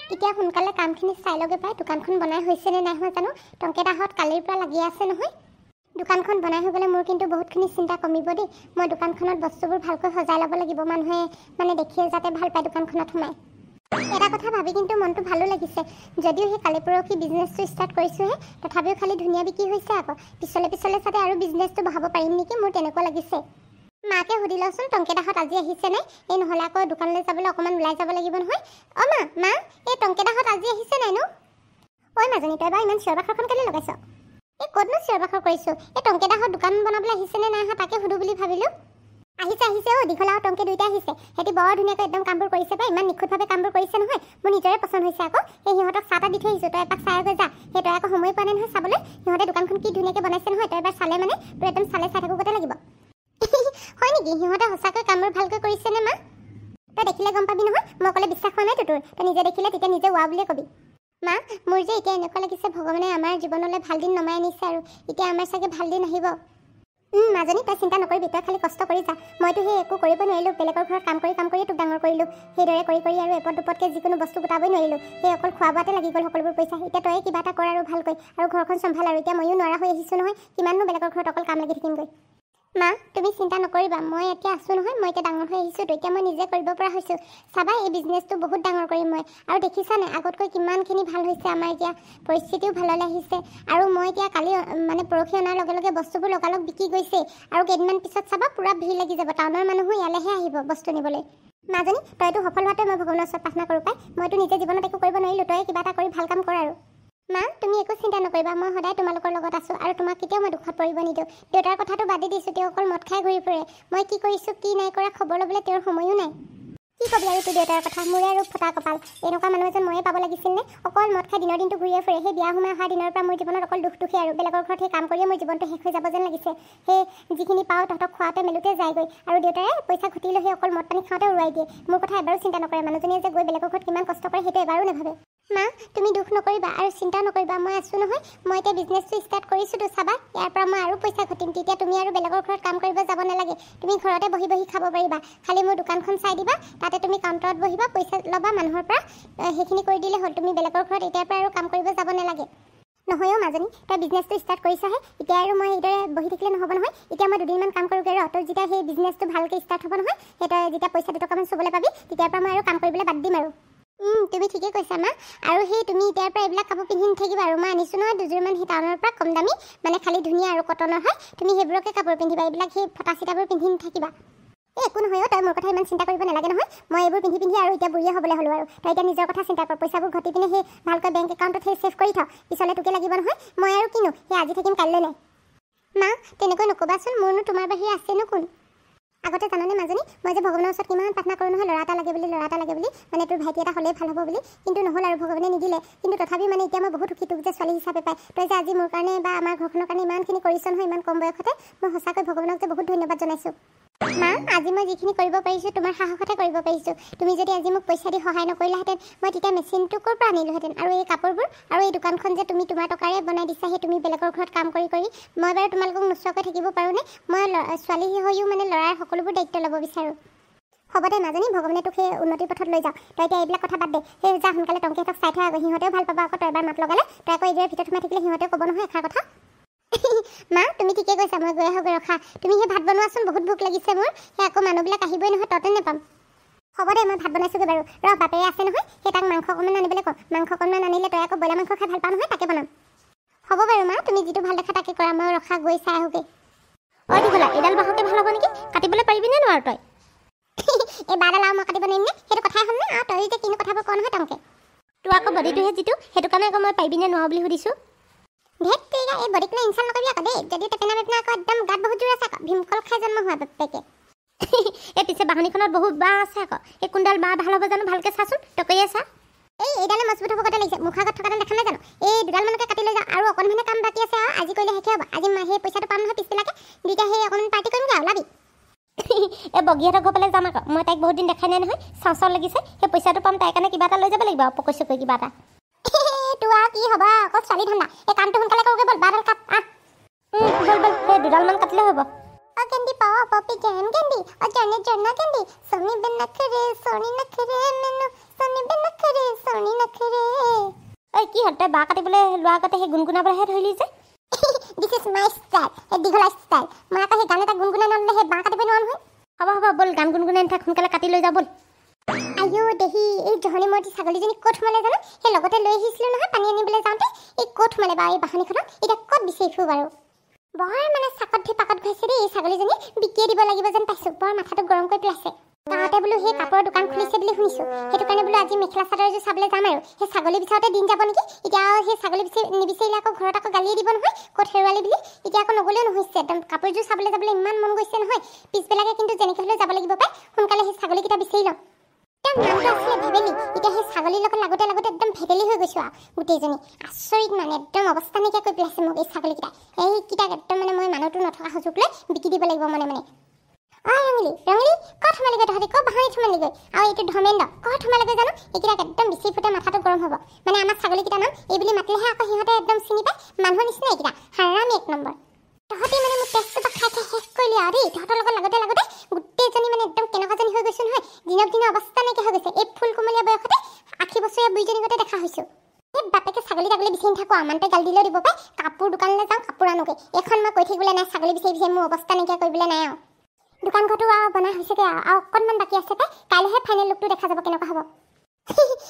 এতিয়া সোনকালে কামখিনি চাই লগে পাই দোকানখন বনাই হৈছে নে নাই হোৱা জানো টংকেদাহঁত কালিৰ পৰা লাগি আছে নহয় দোকানখন বনাই হৈ গ'লে মোৰ কিন্তু বহুতখিনি চিন্তা কমিব দেই মই দোকানখনত বস্তুবোৰ ভালকৈ সজাই ল'ব লাগিব মানুহে মানে দেখিয়ে যাতে ভাল পায় দোকানখনত সোমাই এটা কথা ভাবি কিন্তু মনটো ভালো লাগিছে যদিও সেই কালি পৰহি বিজনেছটো ষ্টাৰ্ট কৰিছোহে তথাপিও খালি ধুনীয়া বিক্ৰী হৈছে আকৌ পিছলে যাতে আৰু বিজনেছটো বঢ়াব পাৰিম নেকি মোৰ তেনেকুৱা লাগিছে মাকে সুধি লওঁচোন টংকেদাহঁত আজি আহিছে নাই এই নহ'লে আকৌ দোকানলৈ যাবলৈ অকণমান ওলাই যাব লাগিব নহয় অ' মা এই টংকেদাহঁত আজি আহিছে নাই নো ঐ মাজনী তই বাৰু ইমান চিঞৰ বাখৰখন কেলৈ লগাইছ এই ক'তনো চিঞৰ বাখৰ কৰিছোঁ এই টংকেদাহঁত দোকান বনাবলৈ আহিছে নে নাই অহা তাকে সুধো বুলি ভাবিলোঁ আহিছে অ' দীঘলা আৰু টংকে দুইটা আহিছে সিহঁতি বৰ ধুনীয়াকৈ একদম কামবোৰ কৰিছে পাই ইমান নিখুঁতভাৱে কামবোৰ কৰিছে নহয় মোৰ নিজৰে পচন্দ হৈছে আকৌ সেই সিহঁতক চাহ এটা দি থৈ আহিছোঁ তই এপাক চাই গৈ যা সেই তই আকৌ সময় পোৱা নাই নহয় চাবলৈ সিহঁতে দোকানখন কি ধুনীয়াকৈ বনাইছে নহয় তই এবাৰ চালে মানে তোৰ একদম চাই থাকোঁতে লাগিব হয় নেকি সিহঁতে সঁচাকৈ কামবোৰ ভালকৈ কৰিছে নে মা তই দেখিলে গম পাবি নহয় মই ক'লে বিশ্বাস হোৱা নাই তোৰ তই নিজে দেখিলে তেতিয়া নিজে ৱা বুলিয়ে কবি মা মোৰ যে এতিয়া এনেকুৱা লাগিছে ভগৱানে আমাৰ জীৱনলৈ ভাল দিন নমাই আনিছে আৰু এতিয়া আমাৰ চাগে ভাল দিন আহিব মাজনী তই চিন্তা নকৰিবি তই খালি কষ্ট কৰি যা মইতো সেই একো কৰিব নোৱাৰিলোঁ বেলেগৰ ঘৰত কাম কৰি তোক ডাঙৰ কৰিলোঁ সেইদৰে কৰি আৰু এপদ দুপদকৈ যিকোনো বস্তু গোটাবই নোৱাৰিলোঁ সেই অকল খোৱা বোৱাতে লাগি গ'ল সকলোবোৰ পইচা এতিয়া তই কিবা এটা কৰ আৰু ভালকৈ আৰু ঘৰখন চম্ভাল আৰু এতিয়া ময়ো নোৱাৰা হৈ আহিছোঁ নহয় কিমাননো বেলেগৰ ঘৰত অকল কাম লাগি থাকিমগৈ মা তুমি চিন্তা নকৰিবা মই এতিয়া আছোঁ নহয় মই এতিয়া ডাঙৰ হৈ আহিছোঁ এতিয়া মই নিজে কৰিব পৰা হৈছোঁ চাবা এই বিজনেছটো বহুত ডাঙৰ কৰিম মই আৰু দেখিছানে আগতকৈ কিমানখিনি ভাল হৈছে আমাৰ এতিয়া পৰিস্থিতিও ভাললৈ আহিছে আৰু মই এতিয়া কালি মানে পৰহি অনাৰ লগে লগে বস্তুবোৰ লগালগ বিকি গৈছে আৰু কেইদিনমান পিছত চাবা পূৰা ভিৰ লাগি যাব টাউনৰ মানুহো ইয়ালৈহে আহিব বস্তু নিবলৈ মাজনী তইতো সফল হোৱাটোৱে মই ভগৱানৰ ওচৰত প্ৰাৰ্থনা কৰোঁ পাই মইতো নিজে জীৱনত একো কৰিব নোৱাৰিলোঁ তই কিবা এটা কৰি ভাল কাম কৰ আৰু মা তুমি একো চিন্তা নকৰিবা মই সদায় তোমালোকৰ লগত আছোঁ আৰু তোমাক কেতিয়াও মই দুখত পৰিব নিদিওঁ দেউতাৰ কথাটো বাদে দিছোঁ তেওঁ অকল মদ খাই ঘূৰি ফুৰে মই কি কৰিছোঁ কি নাই কৰা খবৰ ল'বলৈ তেওঁৰ সময়ো নাই কি ক'বি আৰু তোৰ দেউতাৰ কথা মোৰে আৰু ফটা কপাল এনেকুৱা মানুহ এজন ময়ে পাব লাগিছিল নে অকল মদ খাই দিনৰ দিনটো ঘূৰিয়ে ফুৰে সেই বিয়া সোমাই অহা দিনৰ পৰা মোৰ জীৱনত অকল দুখে আৰু বেলেগৰ ঘৰত সেই কাম কৰিয়ে মোৰ জীৱনটো শেষ হৈ যাব যেন লাগিছে সেই যিখিনি পাওঁ তহঁতক খোৱাতে মেলোতে যায়গৈ আৰু দেউতাৰে পইচা ঘটি লৈ সেই অকল মদ পানী খাওঁতে উৰুৱাই দিয়ে মোৰ কথা এবাৰো চিন্তা নকৰে মানুহজনীয়ে যে গৈ বেলেগৰ ঘৰত কিমান কষ্ট কৰে সেইটো এবাৰো নাভাবে মা তুমি দুখ নকৰিবা আৰু চিন্তা নকৰিবা মই আছোঁ নহয় মই এতিয়া বিজনেছটো ষ্টাৰ্ট কৰিছোঁতো চাবা ইয়াৰ পৰা মই আৰু পইচা ঘটিম তেতিয়া তুমি আৰু বেলেগৰ ঘৰত কাম কৰিব যাব নালাগে তুমি ঘৰতে বহি খাব পাৰিবা খালি মোৰ দোকানখন চাই দিবা তাতে তুমি কাউণ্টাৰত বহিবা পইচা ল'বা মানুহৰ পৰা সেইখিনি কৰি দিলে হ'ল তুমি বেলেগৰ ঘৰত এতিয়াৰ পৰা আৰু কাম কৰিব যাব নালাগে নহয়ও মাজনী তই বিজনেছটো ষ্টাৰ্ট কৰিছহে এতিয়া আৰু মই এইদৰে বহি থাকিলে নহ'ব নহয় এতিয়া মই দুদিনমান কাম কৰোঁগৈ ৰ তোৰ যেতিয়া সেই বিজনেছটো ভালকৈ ষ্টাৰ্ট হ'ব নহয় সেই তই যেতিয়া পইচা দুটকামান চুবলৈ পাবি তেতিয়াৰ পৰা মই আৰু কাম কৰিবলৈ বাদ দিম আৰু তুমি ঠিকেই কৈছা মা আৰু সেই তুমি এতিয়াৰ পৰা এইবিলাক কাপোৰ পিন্ধি নাথাকিবা আৰু মই আনিছোঁ নহয় দুযোৰমান সেই টাউনৰ পৰা কম দামী মানে খালি ধুনীয়া আৰু কটনৰ হয় তুমি সেইবোৰকে কাপোৰ পিন্ধিবা এইবিলাক সেই ফটা চিটাবোৰ পিন্ধি নাথাকিবা একো নহয় তই মোৰ কথা ইমান চিন্তা কৰিব নালাগে নহয় মই এইবোৰ পিন্ধি আৰু এতিয়া বুঢ়ীয়ে হ'বলৈ হ'লোঁ আৰু তই এতিয়া নিজৰ কথা চিন্তা কৰ পইচাবোৰ ঘটি পিনে সেই ভালকৈ বেংক একাউণ্টত সেই ছেভ কৰি থওঁ পিছলৈ তোকে লাগিব নহয় মই আৰু কিনো সেই আজি থাকিম কাইলৈ নাই মা তেনেকৈ নক'বাচোন মোৰনো তোমাৰ বাহিৰে আছেনো কোন আগতে জানানে মাজনী মই যে ভগৱানৰ ওচৰত কিমান প্ৰাৰ্থনা কৰোঁ নহয় ল'ৰা এটা লাগে বুলি মানে তোৰ ভাইটি এটা হ'লেই ভাল হ'ব বুলি কিন্তু নহ'ল আৰু ভগৱানে নিদিলে কিন্তু তথাপি মানে এতিয়া মই বহুত সুখী তোক যে ছোৱালী হিচাপে পাই তই যে আজি মোৰ কাৰণে বা আমাৰ ঘৰখনৰ কাৰণে ইমানখিনি কৰিছ নহয় ইমান কম বয়সতে মই সঁচাকৈ ভগৱানক যে বহুত ধন্যবাদ জনাইছোঁ মা আজি মই যিখিনি কৰিব পাৰিছোঁ তোমাৰ সাহসতে কৰিব পাৰিছোঁ তুমি যদি আজি মোক পইচা দি সহায় নকৰিলাহেঁতেন মই তেতিয়া মেচিনটো ক'ৰ পৰা আনিলোহেঁতেন আৰু এই কাপোৰবোৰ আৰু এই দোকানখন যে তুমি তোমাৰ টকাৰে বনাই দিছা সেই তুমি বেলেগৰ ঘৰত কাম কৰি মই বাৰু তোমালোকক নোচোৱাকৈ থাকিব পাৰোঁনে মই ছোৱালী হৈও মানে ল'ৰাৰ সকলোবোৰ দায়িত্ব ল'ব বিচাৰোঁ হ'ব দে মাজনী ভগৱানে তোক সেই উন্নতিৰ পথত লৈ যাওঁ তই এতিয়া এইবিলাক কথা বাদ দে সেই যা সোনকালে টংকিহঁতক চাই থৈ আগত সিহঁতেও ভাল পাব আকৌ তই এবাৰ মাত লগালে তই আকৌ এইদৰে ভিতৰত সোমাই থাকিলে সিহঁতেও ক'ব নহয় এষাৰ কথা মা তুমি ঠিকে কৈছা মই গৈ আহোঁগৈ ৰখা তুমি সেই ভাত বনোৱাচোন বহুত ভোক লাগিছে মোৰ সেই আকৌ মানুহবিলাক আহিবই নহয় ততে নাপাম হ'ব দে মই ভাত বনাইছোঁগৈ বাৰু ৰ বাপেৰে আছে নহয় সেই তাক মাংস অকণমান আনিবলৈ কওঁ মাংস অকণমান আনিলে তই আকৌ ব্ৰইলাৰ মাংস খাই ভাল পাওঁ নহয় তাকে বনাম হ'ব বাৰু মা তুমি যিটো ভাল দেখা তাকে কৰা মই ৰখা গৈ চাই আহোঁগৈ দীঘলা এইডাল বাহকে ভাল হ'ব নেকি কাটিবলৈ পাৰিবিনে নোৱাৰ তই এই বাৰডাল আৰু মই কাটিব নোৱাৰিম নে সেইটো কথাই হ'ল নে তই যে কিনো কথাবোৰ কওঁ নহয় টংকে তোৰ আকৌ বডিটোহে যিটো সেইটো কাৰণে আকৌ মই পাৰিবিনে নোৱাৰোঁ বুলি সুধিছোঁ ধেত তেৰিকা এই বডিক লৈ ইনচাল্ট নকৰিবি আকৌ দেই যদি টেপেনা বেপেনা আকৌ একদম গাত বহুত জোৰ আছে আকৌ ভীমকল খাই জন্ম হোৱা বাপেকে এই পিছে বাঁহনিখনত বহুত বাঁহ আছে আকৌ এই কোনডাল বাঁহ ভাল হ'ব জানো ভালকৈ চাচোন টকৈয়ে চা এইডালে মজবুত হ'ব গতে লাগিছে মুখৰ আগত থকাডাল দেখা নাই জানো এই দুডালমানকে কাটি লৈ যাওঁ আৰু অকণমানে কাম বাকী আছে আৰু আজি কৰিলে শেষে হ'ব আজি সেই পইচাটো পাম নহয় পিছবিলাকে দুইটা সেই অকণমান পাৰ্টি কৰিমগৈ আৰু ওলাবি এই বগীহঁতৰ ঘৰ ফালে যাম আকৌ মই তাইক বহুত দিন দেখাই নাই নহয় চাওঁ লাগিছে সেই পইচাটো পাম তাইৰ কাৰণে কিবা এটা লৈ যাব লাগিব আৰু পকৈ চকৈ কিবা এটা তোৰ আৰু কি হ'ব আকৌ ছোৱালী ধান্দা এই কামটো সোনকালে কৰোঁগৈ ব'ল বাৰডাল কাট ব'ল সেই দুডালমান কাটিলে হ'ব কেন্দি পাৱা পপি কেন কেন্দি জানে জানা কেন্দি সোনি বিন নখৰে সোনি নখৰে মেনু সোনি বিন নখৰে সোনি नखरे ঐ কি হ'ল তই বাঁহ কাটিবলৈ লোৱাৰ আগতে সেই গুণগুণাবলৈহে ধৰিলি যে দিছ ইজ মাই ষ্টাইল এই দীঘলা ষ্টাইল মই আকৌ সেই গান এটা গুণগুণাই নল'লে সেই বাঁহ কাটিব নোৱাৰো নহয় হ'ব হ'ব ব'ল গান গুণগুণাই নাথাক সোনকালে কাটি লৈ যা ব'ল আইও দেহি এই জহনী মূৰ্তি ছাগলীজনী ক'ত সোমালে জানো সেই লগতে লৈ আহিছিলোঁ নহয় পানী আনিবলৈ যাওঁতে এই ক'ত সোমালে বাৰু এই বাহনীখনত এতিয়া ক'ত বিচাৰি ফুৰোঁ বাৰু বৰ মানে চাকত ধি পাকত ঘূৰাইছে দেই এই ছাগলীজনী বিকিয়ে দিব লাগিব যেন পাইছোঁ বৰ মাথাটো গৰম কৰি পেলাইছে গাঁৱতে বোলো সেই কাপোৰৰ দোকান খুলিছে বুলি শুনিছোঁ সেইটো কাৰণে বোলো আজি মেখেলা চাদৰ এযোৰ চাবলৈ যাম আৰু সেই ছাগলী বিচাৰোঁতে দিন যাব নেকি এতিয়া সেই ছাগলী নিবিচাৰিলে আকৌ ঘৰত আকৌ গালিয়ে দিব নহয় ক'ত হেৰুৱালি বুলি এতিয়া আকৌ নগ'লেও নহৈছে একদম কাপোৰযোৰ চাবলৈ যাবলৈ ইমান মন গৈছে নহয় পিছবেলাকে কিন্তু যেনেকৈ হ'লেও যাব লাগিব পাই সোনকালে সেই ছাগলীকেইটা বিচাৰি লওঁ নামটো আছিলে ভেবেলি এতিয়া সেই ছাগলীৰ লগত লাগোতে লাগোতে একদম ভেবেলি হৈ গৈছোঁ আৰু গোটেইজনী আচৰিত মানে একদম অৱস্থা নাইকিয়া কৰি পেলাইছে মোক এই ছাগলীকেইটা এইকেইটাক একদম মানে মই মানুহটো নথকা সুযোগ লৈ বিকি দিব লাগিব মনে মনে ৰঙিলী ৰঙিলী ক'ত সোমালিগৈ তহঁতি ক'ত বাহনীত সোমালিগৈ আৰু এইটো ধৰ্মেন্দ্ৰ ক'ত সোমালেগৈ জানো এইকেইটাক একদম বিচাৰি ফুটে মাথাটো গৰম হ'ব মানে আমাৰ ছাগলীকেইটাৰ নাম এই বুলি মাতিলেহে আকৌ সিহঁতে একদম চিনি পায় মানুহৰ নিচিনা এইকেইটা হাৰামি এক নম্বৰ তহঁতি মানে মোক তেজটো খাই খাই শেষ কৰিলি আৰু দেই তহঁতৰ লগত লাগোতে লাগোতে গোটেইজনী মানে একদম কেনেকুৱাজনী হৈ গৈছোঁ নহয় দিনক দিনে অৱস্থা নাইকিয়া হৈ গৈছে এই ফুল কোমলীয়া বয়সতে 80 বছৰীয়া বুঢ়ীজনীৰ গতে দেখা হৈছোঁ এই বাপেকে ছাগলী তাগলী বিচাৰি নাথাকোঁ আমানতে গালি দিলেও দিব পাই কাপোৰ দোকানলৈ যাওঁ কাপোৰ আনোগৈ এইখন মই কৈ থাকিবলৈ নাই ছাগলী বিচাৰি বিচাৰি মোৰ অৱস্থা নাইকিয়া কৰিবলৈ নাই আৰু দোকান ঘৰটো আৰু বনাই হৈছেগৈ আৰু অকণমান বাকী আছে পাই কাইলৈহে ফাইনেল লুকটো দেখা যাব কেনেকুৱা হ'ব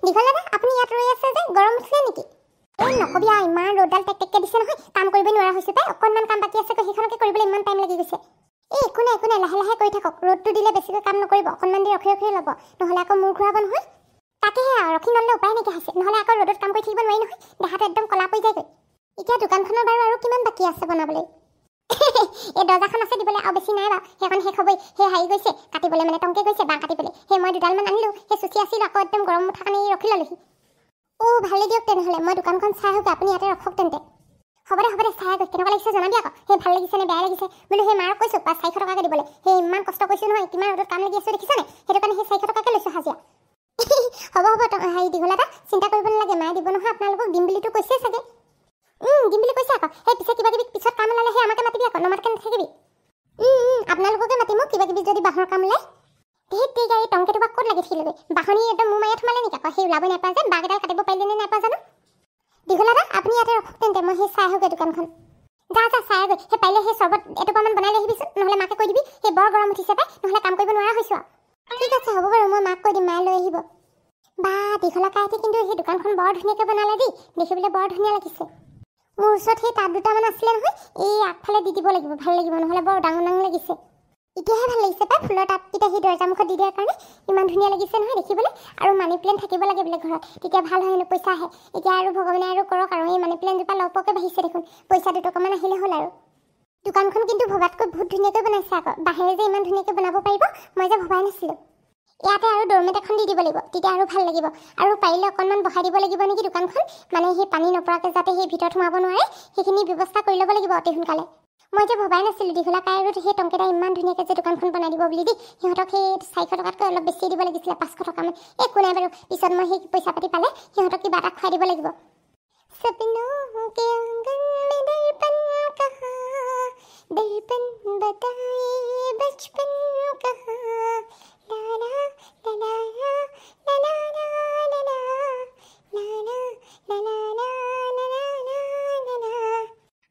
দীঘল দাদা আপুনি ইয়াত ৰৈ আছে যে গৰম উঠিলে নেকি এই নকবি আৰু ইমান ৰ'দডাল টেক টেককৈ দিছে নহয় কাম কৰিব নোৱাৰা হৈছোঁ পাই অকণমান কাম বাকী আছে সেইখনকে কৰিবলৈ ইমান টাইম লাগি গৈছে এই একো নাই লাহে লাহে কৰি থাকক ৰ'দটো দিলে বেছিকৈ কাম নকৰিব অকণমান দেৰি ৰখি ৰখি ল'ব নহ'লে আকৌ মূৰ ঘূৰাব নহয় তাকেহে আৰু ৰখি নল'লে উপায় নাইকিয়া হৈছে নহ'লে আকৌ ৰ'দত কাম কৰি থাকিব নোৱাৰি নহয় দেহাটো একদম ক'লা পৰি যায়গৈ এতিয়া দোকানখনৰ বাৰু আৰু কিমান বাকী আছে বনাবলৈ এই দৰ্জাখন আছে দিবলৈ আৰু বেছি নাই বাৰু সেইখন শেষ হ'বই সেই হাৰি গৈছে কাটিবলৈ মানে টংকে গৈছে বাঁহ কাটিবলৈ সেই মই দুডালমান আনিলোঁ সেই চুচি আছিলোঁ আকৌ একদম গৰম উঠা কাৰণে ৰখি ল'লোহি ভালেই দিয়ক তেনেহ'লে মই দোকানখন চাই আহোঁগৈ আপুনি ইয়াতে ৰখক তেন্তে হ'ব দে চাই গৈ কেনেকুৱা লাগিছে জনাবি আকৌ সেই ভাল লাগিছে নে বেয়া লাগিছে বোলো সেই মাৰক কৈছোঁ 400 টকাকৈ দিবলৈ সেই ইমান কষ্ট কৰিছোঁ নহয় কিমান ৰ'দত কাম লাগি আছোঁ দেখিছানে সেইটো কাৰণে সেই 400 টকাকৈ লৈছোঁ হাজিৰা হ'ব হেৰি দীঘল এটা চিন্তা কৰিব নালাগে মায়ে দিব নহয় আপোনালোকক দিম বুলিতো কৈছে চাগে দিম বুলি কৈছে আকৌ সেই পিছে কিবা কিবি পিছত কাম ওলালে সেই আমাকে মাতিবি আকৌ নমাতকৈ নাথাকিবি আপোনালোককে মাতিম কিবা কিবি যদি বাঁহৰ কাম ওলায় সেই গাড়ী টংকেটো বা ক'ত লাগি থাকিলেগৈ বাহনী একদম মোৰ মায়ে সোমালে নেকি আকৌ সেই ওলাব নাপায় যে বাঁহকেইডাল কাটিব পাৰিলে নে নাপায় জানো দীঘল দাদা আপুনি ইয়াতে ৰখক তেন্তে মই সেই চাই আহোঁগৈ দোকানখন যা চাই আহোঁগৈ সেই পাৰিলে সেই চৰ্বত এটোপামান বনাই লৈ আহিবিচোন নহ'লে মাকে কৈ দিবি সেই বৰ গৰম উঠিছে পাই নহ'লে কাম কৰিব নোৱাৰা হৈছোঁ আৰু ঠিক আছে হ'ব বাৰু মই মাক কৈ দিম মায়ে লৈ আহিব বা দীঘলা কাইটি কিন্তু সেই দোকানখন বৰ ধুনীয়াকৈ বনালে দেই দেখিবলৈ বৰ ধুনীয়া লাগিছে মোৰ ওচৰত সেই তাত দুটামান আছিলে নহয় এই আগফালে দি দিব লাগিব ভাল লাগিব নহ'লে বৰ ডাঙৰ ডাঙৰ লাগিছে এতিয়াহে ভাল লাগিছে পাই ফুলৰ টাবকেইটা সেই দৰ্জা মুখত দি দিয়াৰ কাৰণে ইমান ধুনীয়া লাগিছে নহয় দেখিবলৈ আৰু মানি প্লেণ্ট থাকিব লাগে বোলে ঘৰত তেতিয়া ভাল হয় হেনো পইচা আহে এতিয়া আৰু ভগৱানে আৰু কৰক আৰু এই মানি প্লেণ্টজোপা লহপহকৈ বাঢ়িছে দেখোন পইচা দুটকামান আহিলে হ'ল আৰু দোকানখন কিন্তু ভবাতকৈ বহুত ধুনীয়াকৈ বনাইছে আকৌ বাহিৰে যে ইমান ধুনীয়াকৈ বনাব পাৰিব মই যে ভবাই নাছিলোঁ ইয়াতে আৰু ডৰমেট এখন দি দিব লাগিব তেতিয়া আৰু ভাল লাগিব আৰু পাৰিলে অকণমান বহাই দিব লাগিব নেকি দোকানখন মানে সেই পানী নপৰাকৈ যাতে সেই ভিতৰত সোমাব নোৱাৰে সেইখিনি ব্যৱস্থা কৰি ল'ব লাগিব অতি সোনকালে মই যে ভবাই নাছিলোঁ দীঘলা কাই আৰু সেই টংকেইটা ইমান ধুনীয়াকৈ যে দোকানখন বনাই দিব বুলি দেই সিহঁতক সেই 400 টকাতকৈ অলপ বেছি দিব লাগিছিলে 500 টকামান একো নাই বাৰু পিছত মই সেই পইচা পাতি পালে সিহঁতক কিবা এটা খুৱাই দিব লাগিব सपनों के आंगन में दर्पण कहाँ दर्पण बताए बचपन कहाँ ला ला ला ला ला ला ला ला ला ला ला ला ला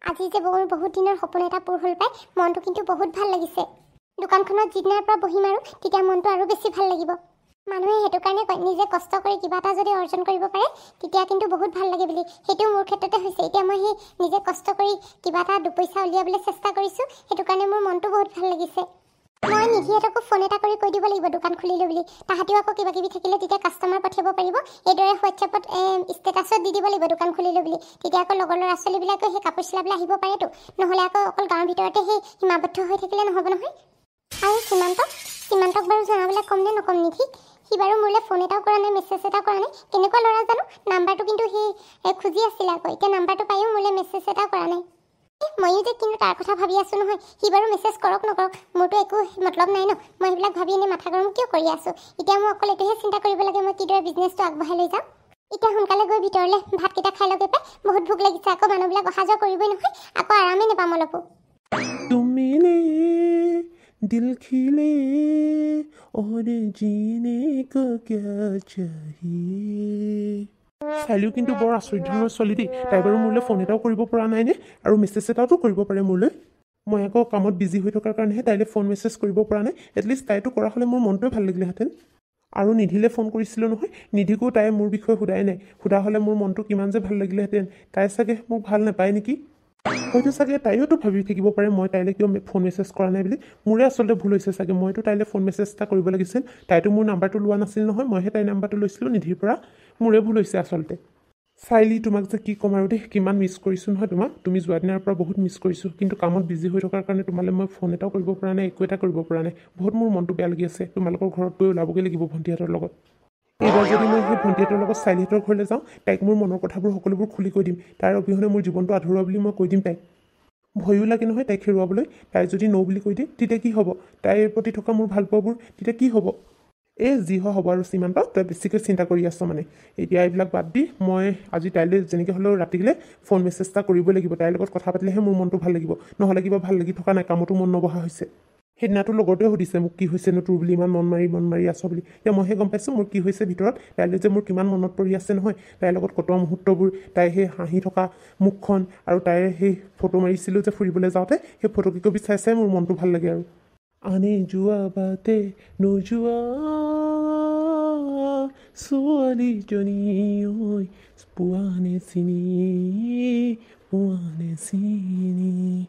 আজি যে মোৰ বহুত দিনৰ সপোন এটা পূৰ হ'ল পাই মনটো কিন্তু বহুত ভাল লাগিছে দোকানখনত যিদিনাৰ পৰা বহিম আৰু তেতিয়া মনটো আৰু বেছি ভাল লাগিব মানুহে সেইটো কাৰণে কয় নিজে কষ্ট কৰি কিবা এটা যদি অৰ্জন কৰিব পাৰে তেতিয়া কিন্তু বহুত ভাল লাগে বুলি সেইটো মোৰ ক্ষেত্ৰতে হৈছে এতিয়া মই সেই নিজে কষ্ট কৰি কিবা এটা দুপইচা উলিয়াবলৈ চেষ্টা কৰিছোঁ সেইটো কাৰণে মোৰ মনটো বহুত ভাল লাগিছে মই নিধিহঁতকো ফোন এটা কৰি কৈ দিব লাগিব দোকান খুলিলোঁ বুলি তাহাঁতিও আকৌ কিবা কিবি থাকিলে তেতিয়া কাষ্টমাৰ পঠিয়াব পাৰিব এইদৰে হোৱাটছএপত ষ্টেটাছত দি দিব লাগিব দোকান খুলিলোঁ বুলি তেতিয়া আকৌ লগৰ ল'ৰা ছোৱালীবিলাকেও সেই কাপোৰ চিলাবলৈ আহিব পাৰেতো নহ'লে আকৌ অকল গাঁৱৰ ভিতৰতে সেই সীমাবদ্ধ হৈ থাকিলে নহ'ব নহয় আৰু সীমান্তক বাৰু জনাবলৈ ক'ম নে নক'ম নিধি সি বাৰু মোলৈ ফোন এটাও কৰা নাই মেছেজ এটাও কৰা নাই কেনেকুৱা ল'ৰা জানো নাম্বাৰটো কিন্তু সি খুজি আছিলে আকৌ এতিয়া নাম্বাৰটো পায়ো মোলৈ মেছেজ এটাও কৰা নাই ময়ো যে কিন্তু তাৰ কথা ভাবি আছোঁ নহয় সি বাৰু মেছেজ কৰক নকৰক মোৰতো একো মতলব নাই ন মই সেইবিলাক ভাবি এনেই মাথা গৰম কিয় কৰি আছোঁ এতিয়া মই অকল এইটোহে চিন্তা কৰিব লাগে মই কিদৰে বিজনেছটো আগবঢ়াই লৈ যাওঁ এতিয়া সোনকালে গৈ ভিতৰলৈ ভাতকেইটা খাই লগে পাই বহুত ভোক লাগিছে আকৌ মানুহবিলাক অহা যোৱা কৰিবই নহয় আকৌ আৰামেই নাপাম অলপো दिल खिले और जीने को क्या चाहिए চাইলিও কিন্তু বৰ আচৰিত ধৰণৰ ছোৱালী দেই। তাই বাৰু মোলৈ ফোন এটাও কৰিব পৰা নাইনে, আৰু মেছেজ এটাওতো কৰিব পাৰে মোলৈ। মই আকৌ কামত বিজি হৈ থকাৰ কাৰণেহে তাইলৈ ফোন মেছেজ কৰিব পৰা নাই। এটলিষ্ট তাইতো কৰা হ'লে মোৰ মনটোৱে ভাল লাগিলেহেঁতেন। আৰু নিধিলে ফোন কৰিছিলোঁ নহয়, নিধিকো তাই মোৰ বিষয়ে সোধাই নাই। সোধা হ'লে মোৰ মনটো কিমান যে ভাল লাগিলেহেঁতেন। তাই চাগে মোক ভাল নাপায় নেকি? হয়তো চাগে তাইওতো ভাবি থাকিব পাৰে মই তাইলৈ কিয় ফোন মেছেজ কৰা নাই বুলি। মোৰে আচলতে ভুল হৈছে চাগে। মইতো তাইলৈ ফোন মেছেজ এটা কৰিব লাগিছিল। তাইতো মোৰ নাম্বাৰটো লোৱা নাছিল নহয়, মইহে তাইৰ নাম্বাৰটো লৈছিলোঁ নিধিৰ পৰা। মোৰে ভুল হৈছে আচলতে। চাইলি, তোমাক যে কি ক'ম আৰু দেই, কিমান মিছ কৰিছোঁ নহয় তোমাক। তুমি যোৱা দিনাৰ পৰা বহুত মিছ কৰিছোঁ, কিন্তু কামত বিজি হৈ থকাৰ কাৰণে তোমালৈ মই ফোন এটাও কৰিব পৰা নাই, একো এটা কৰিব পৰা নাই। বহুত মোৰ মনটো বেয়া লাগি আছে। তোমালোকৰ ঘৰত গৈ ওলাবগৈ লাগিব ভণ্টিহঁতৰ লগত। এইবাৰ যদি মই সেই ভণ্টিহঁতৰ লগত চাইলিহঁতৰ ঘৰলৈ যাওঁ, তাইক মোৰ মনৰ কথাবোৰ সকলোবোৰ খুলি কৈ দিম। তাইৰ অবিহনে মোৰ জীৱনটো আধৰুৱা বুলি মই কৈ দিম তাইক। ভয়ো লাগে নহয় তাইক হেৰুৱাবলৈ। তাই যদি ন' বুলি কৈ দিয়ে তেতিয়া কি হ'ব? তাইৰ প্ৰতি থকা মোৰ ভালপোৱাবোৰ তেতিয়া কি হ'ব? যি হ'ব আৰু সীমান্ত, তই বেছিকৈ চিন্তা কৰি আছ মানে। এতিয়া এইবিলাক বাদ দি মই আজি তাইলৈ যেনেকৈ হ'লেও ৰাতিলৈ ফোন মেছেজ এটা কৰিবই লাগিব। তাইৰ লগত কথা পাতিলেহে মোৰ মনটো ভাল লাগিব। নহ'লে কিবা ভাল লাগি থকা নাই, কামতো মন নবহা হৈছে। সেইদিনাটো লগৰটোৱে সুধিছে মোক, কি হৈছেনো তোৰ বুলি ইমান মন মাৰি আছ বুলি। এতিয়া মইহে গম পাইছোঁ মোৰ কি হৈছে ভিতৰত। তাইলৈ যে মোৰ কিমান মনত পৰি আছে নহয়। তাইৰ লগত কটোৱা মুহূৰ্তবোৰ, তাইৰ সেই হাঁহি থকা মুখখন, আৰু তাইৰ সেই ফটো মাৰিছিলোঁ যে ফুৰিবলৈ যাওঁতে, সেই ফটোকেইকপি চাই চাই মোৰ মনটো ভাল লাগে আৰু। আনে যোৱা বাটে নোযোৱা ছোৱালীজনী ঐ, পোৱানে চিনি।